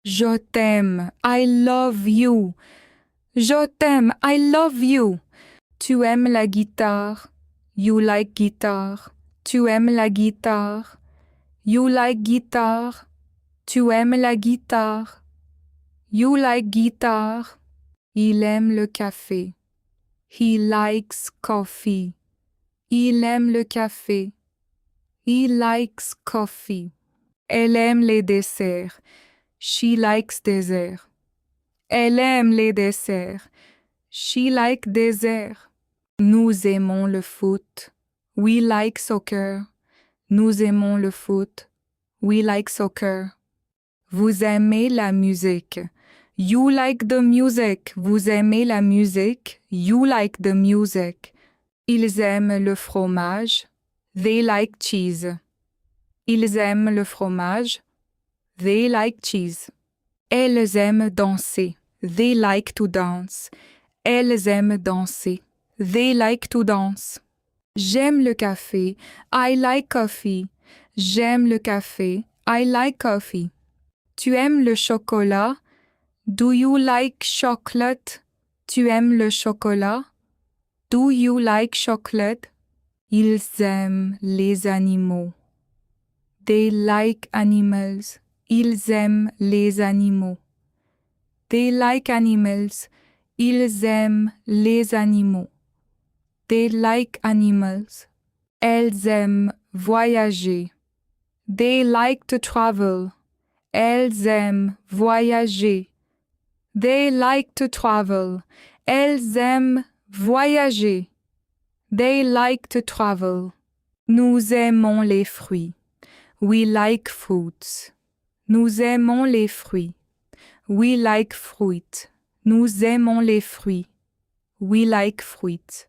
Je t'aime, I love you. Je t'aime, I love you. Tu aimes la guitare, you like guitar. Tu aimes la guitare, you like guitar. Tu aimes la guitare, you like guitar. Il aime le café, he likes coffee. Il aime le café, he likes coffee. Elle aime les desserts, she likes dessert. Elle aime les desserts, she likes dessert. Nous aimons le foot, we like soccer. Nous aimons le foot, we like soccer. Vous aimez la musique, you like the music. Vous aimez la musique, you like the music. Ils aiment le fromage, they like cheese. Ils aiment le fromage, they like cheese. Elles aiment danser, they like to dance. Elles aiment danser, they like to dance. J'aime le café, I like coffee. J'aime le café, I like coffee. Tu aimes le chocolat, do you like chocolate? Tu aimes le chocolat, do you like chocolate? Ils aiment les animaux, they like animals. Ils aiment les animaux, they like animals. Ils aiment les animaux, they like animals. Elles aiment voyager, they like to travel. Elles aiment voyager, they like to travel. Elles aiment voyager, they like to travel. Nous aimons les fruits, we like fruits. Nous aimons les fruits, we like fruit. Nous aimons les fruits, we like fruit.